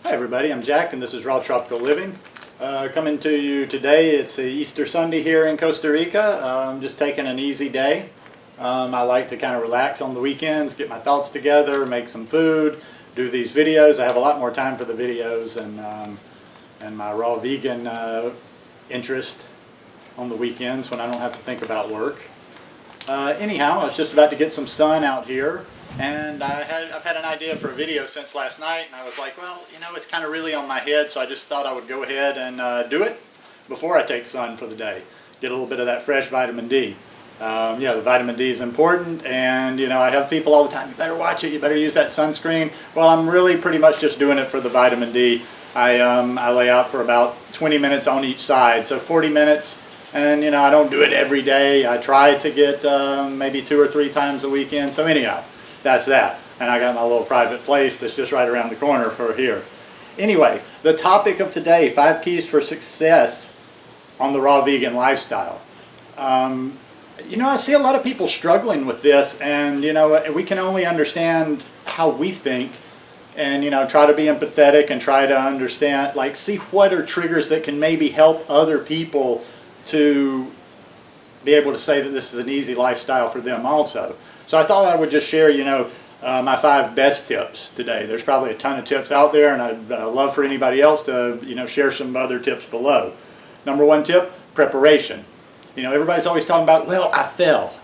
Hi everybody, I'm Jack and this is Raw Tropical Living. Coming to you today, it's Easter Sunday here in Costa Rica. I'm just taking an easy day. I like to kind of relax on the weekends, get my thoughts together, make some food, do these videos. I have a lot more time for the videos and my raw vegan interest on the weekends when I don't have to think about work. Anyhow, I was just about to get some sun out here. And I've had an idea for a video since last night, and I was like, well, you know, it's kind of really on my head, so I just thought I would go ahead and do it before I take sun for the day. Get a little bit of that fresh vitamin D. Yeah, the vitamin D is important, and you know, I have people all the time, you better watch it, you better use that sunscreen. Well, I'm really pretty much just doing it for the vitamin D. I lay out for about 20 minutes on each side, so 40 minutes. And you know, I don't do it every day. I try to get maybe 2 or 3 times a weekend. So anyhow, that's that. And I got my little private place that's just right around the corner for here. Anyway, the topic of today, 5 keys for success on the raw vegan lifestyle. You know, I see a lot of people struggling with this, and you know, we can only understand how we think and you know, try to be empathetic and try to understand, like, see what are triggers that can maybe help other people to be able to say that this is an easy lifestyle for them also. So I thought I would just share, you know, my 5 best tips today. There's probably a ton of tips out there, and I'd love for anybody else to, you know, share some other tips below. Number 1 tip, preparation. You know, everybody's always talking about, well, I fell.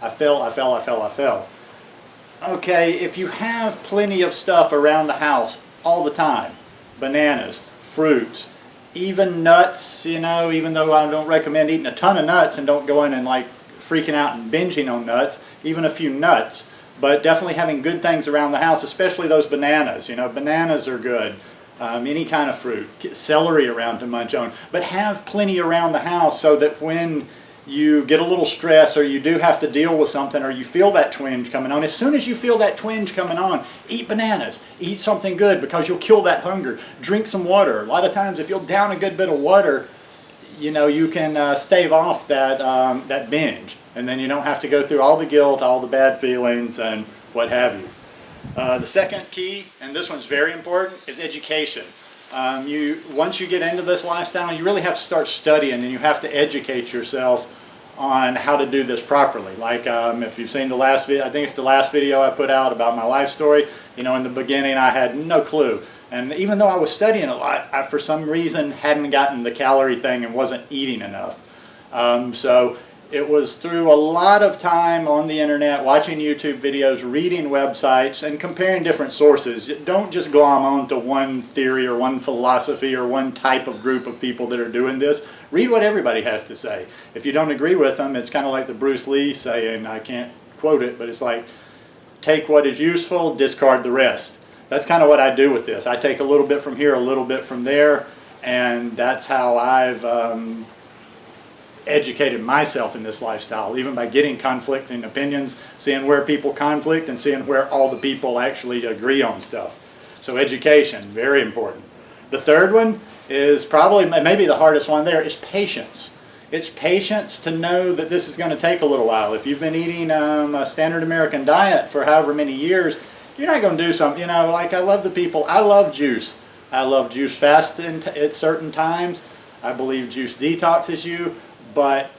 Okay, if you have plenty of stuff around the house all the time, bananas, fruits, even nuts, you know, even though I don't recommend eating a ton of nuts and don't go in and like freaking out and binging on nuts, even a few nuts, but definitely having good things around the house, especially those bananas. You know, bananas are good, any kind of fruit, get celery around to munch on, but have plenty around the house so that when you get a little stress or you do have to deal with something or you feel that twinge coming on, as soon as you feel that twinge coming on, eat bananas, eat something good because you'll kill that hunger. Drink some water. A lot of times if you'll down a good bit of water, you know, you can stave off that, that binge, and then you don't have to go through all the guilt, all the bad feelings and what have you. The second key, and this one's very important, is education. Once you get into this lifestyle, you really have to start studying and you have to educate yourself on how to do this properly. Like if you've seen the last video, I think it's the last video I put out about my life story, you know, in the beginning I had no clue. And even though I was studying a lot, I for some reason hadn't gotten the calorie thing and wasn't eating enough. So it was through a lot of time on the internet, watching YouTube videos, reading websites, and comparing different sources. Don't just glom on to one theory or one philosophy or one type of group of people that are doing this. Read what everybody has to say. If you don't agree with them, it's kind of like the Bruce Lee saying, I can't quote it, but it's like, take what is useful, discard the rest. That's kind of what I do with this. I take a little bit from here, a little bit from there, and that's how I've educated myself in this lifestyle, even by getting conflicting opinions, seeing where people conflict and seeing where all the people actually agree on stuff. So education, very important. The third one is probably, maybe the hardest one there, is patience. It's patience to know that this is going to take a little while. If you've been eating a standard American diet for however many years, you're not going to do something, you know, like I love the people, I love juice. I love juice fasting at certain times. I believe juice detoxes you. But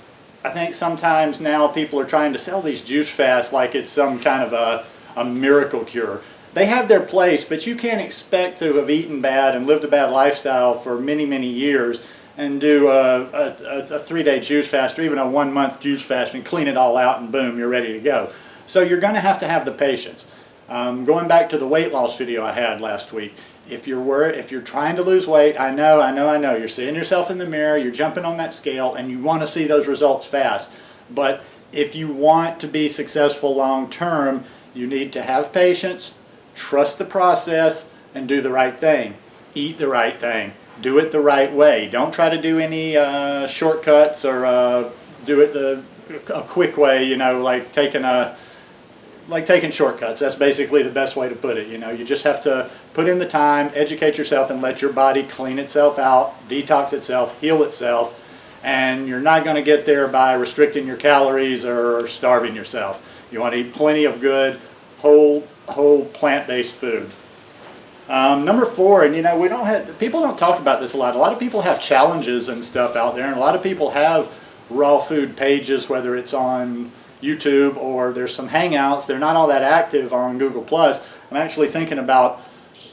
I think sometimes now people are trying to sell these juice fasts like it's some kind of a miracle cure. They have their place, but you can't expect to have eaten bad and lived a bad lifestyle for many, many years and do a 3-day juice fast or even a 1-month juice fast and clean it all out and boom, you're ready to go. So you're going to have the patience. Going back to the weight loss video I had last week, if you're trying to lose weight, I know, you're seeing yourself in the mirror, you're jumping on that scale, and you want to see those results fast. But if you want to be successful long term, you need to have patience, trust the process, and do the right thing. Eat the right thing. Do it the right way. Don't try to do any shortcuts or do it a quick way, you know, like taking shortcuts. That's basically the best way to put it. You know, you just have to put in the time, educate yourself, and let your body clean itself out, detox itself, heal itself, and you're not going to get there by restricting your calories or starving yourself. You want to eat plenty of good, whole plant-based food. Number 4, and we don't have, people don't talk about this a lot. A lot of people have challenges and stuff out there, and a lot of people have raw food pages, whether it's on YouTube or there's some hangouts. They're not all that active on Google+. I'm actually thinking about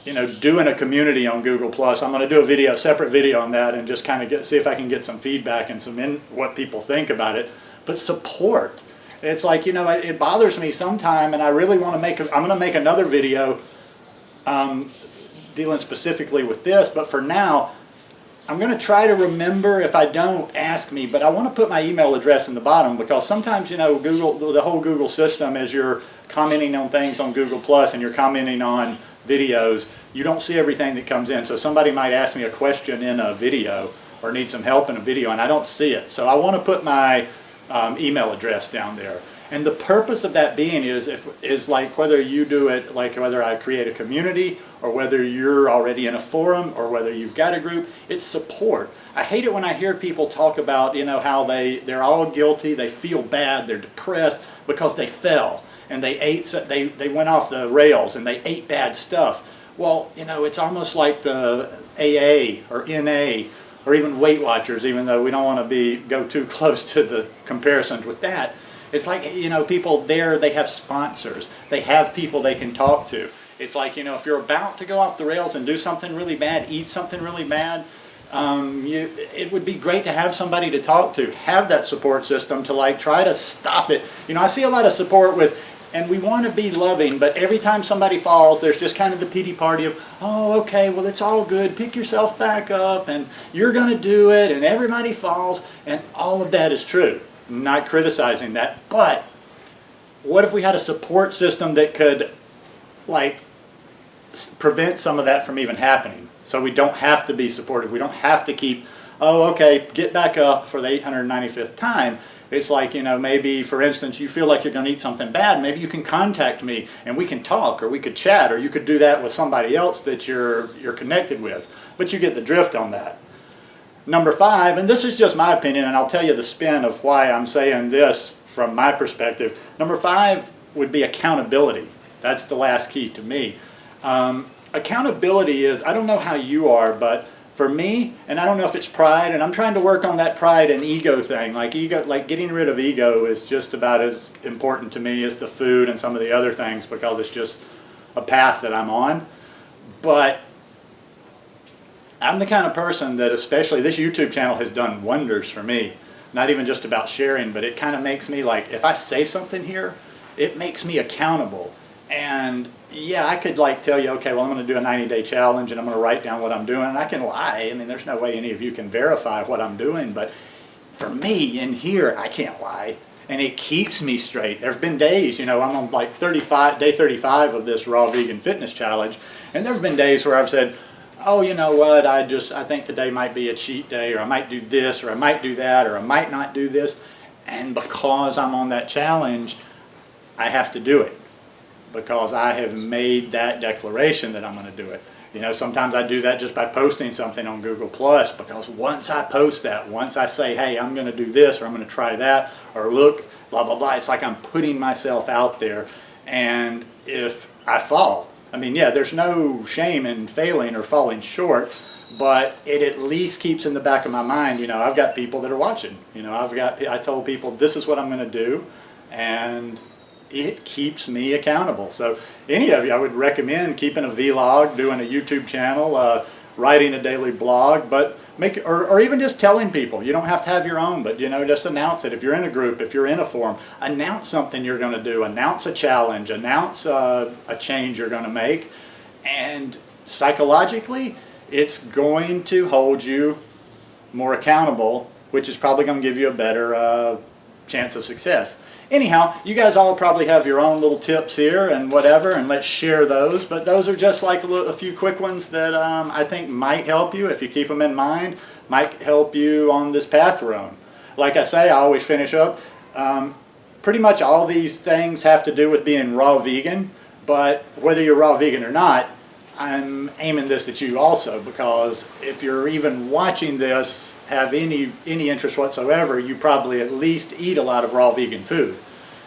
doing a community on Google+. I'm going to do a separate video on that, and just kind of see if I can get some feedback and what people think about it. But support. It's like, it bothers me sometime, and I really want to I'm going to make another video dealing specifically with this, but for now, I'm going to try to remember. If I don't, ask me, but I want to put my email address in the bottom, because sometimes, Google, the whole Google system, as you're commenting on things on Google+, and you're commenting on videos, you don't see everything that comes in. So somebody might ask me a question in a video or need some help in a video, and I don't see it. So I want to put my email address down there. And the purpose of that being is like whether you do it, like whether I create a community or whether you're already in a forum or whether you've got a group, it's support. I hate it when I hear people talk about, how they're all guilty, they feel bad, they're depressed because they fell and they went off the rails and they ate bad stuff. Well, it's almost like the AA or NA or even Weight Watchers, even though we don't want to go too close to the comparisons with that. It's like, people there, they have sponsors. They have people they can talk to. It's like, if you're about to go off the rails and do something really bad, eat something really bad, it would be great to have somebody to talk to, have that support system to try to stop it. I see a lot of support with, and we want to be loving, but every time somebody falls, there's just kind of the pity party of, oh, okay, well, it's all good, pick yourself back up, and you're going to do it, and everybody falls, and all of that is true. I'm not criticizing that, but what if we had a support system that could, prevent some of that from even happening? So we don't have to be supportive. We don't have to keep, oh, okay, get back up for the 895th time. It's like, maybe, for instance, you feel like you're going to eat something bad. Maybe you can contact me and we can talk, or we could chat, or you could do that with somebody else that you're connected with. But you get the drift on that. Number 5, and this is just my opinion, and I'll tell you the spin of why I'm saying this from my perspective. Number 5 would be accountability. That's the last key to me. Accountability is, I don't know how you are, but for me, and I don't know if it's pride, and I'm trying to work on that pride and ego thing. Like getting rid of ego is just about as important to me as the food and some of the other things, because it's just a path that I'm on. But I'm the kind of person that, especially this YouTube channel has done wonders for me. Not even just about sharing, but it kind of makes me if I say something here, it makes me accountable. And yeah, I could tell you, okay, well, I'm going to do a 90-day challenge and I'm going to write down what I'm doing. And I can lie. I mean, there's no way any of you can verify what I'm doing. But for me, in here, I can't lie. And it keeps me straight. There's been days, I'm on day 35 of this Raw Vegan Fitness Challenge. And there's been days where I've said, oh, you know what, I think today might be a cheat day, or I might do this, or I might do that, or I might not do this. And because I'm on that challenge, I have to do it, because I have made that declaration that I'm going to do it. Sometimes I do that just by posting something on Google+, because once I post that, once I say, hey, I'm going to do this, or I'm going to try that, or look, blah, blah, blah, it's like I'm putting myself out there. And if I fall, I mean, yeah, there's no shame in failing or falling short, but it at least keeps in the back of my mind, I've got people that are watching. I told people this is what I'm going to do, and it keeps me accountable. So any of you, I would recommend keeping a vlog, doing a YouTube channel, writing a daily blog, but or even just telling people. You don't have to have your own, but just announce it. If you're in a group, if you're in a forum, announce something you're going to do, announce a challenge, announce a change you're going to make, and psychologically, it's going to hold you more accountable, which is probably going to give you a better chance of success. Anyhow, you guys all probably have your own little tips here and whatever, and let's share those. But those are just a few quick ones that I think might help you, if you keep them in mind, might help you on this path we're on. Like I say, I always finish up. Pretty much all these things have to do with being raw vegan, but whether you're raw vegan or not, I'm aiming this at you also, because if you're even watching this, have any interest whatsoever, you probably at least eat a lot of raw vegan food.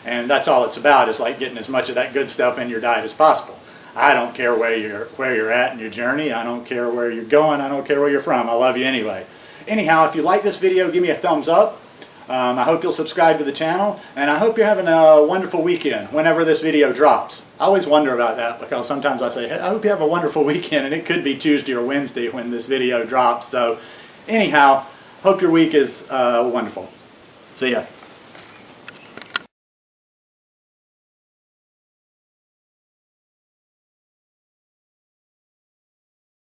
And that's all it's about, is getting as much of that good stuff in your diet as possible. I don't care where you're at in your journey. I don't care where you're going. I don't care where you're from. I love you anyway. Anyhow, if you like this video, give me a thumbs up. I hope you'll subscribe to the channel, and I hope you're having a wonderful weekend whenever this video drops. I always wonder about that, because sometimes I say, hey, I hope you have a wonderful weekend, and it could be Tuesday or Wednesday when this video drops. So anyhow, hope your week is wonderful. See ya.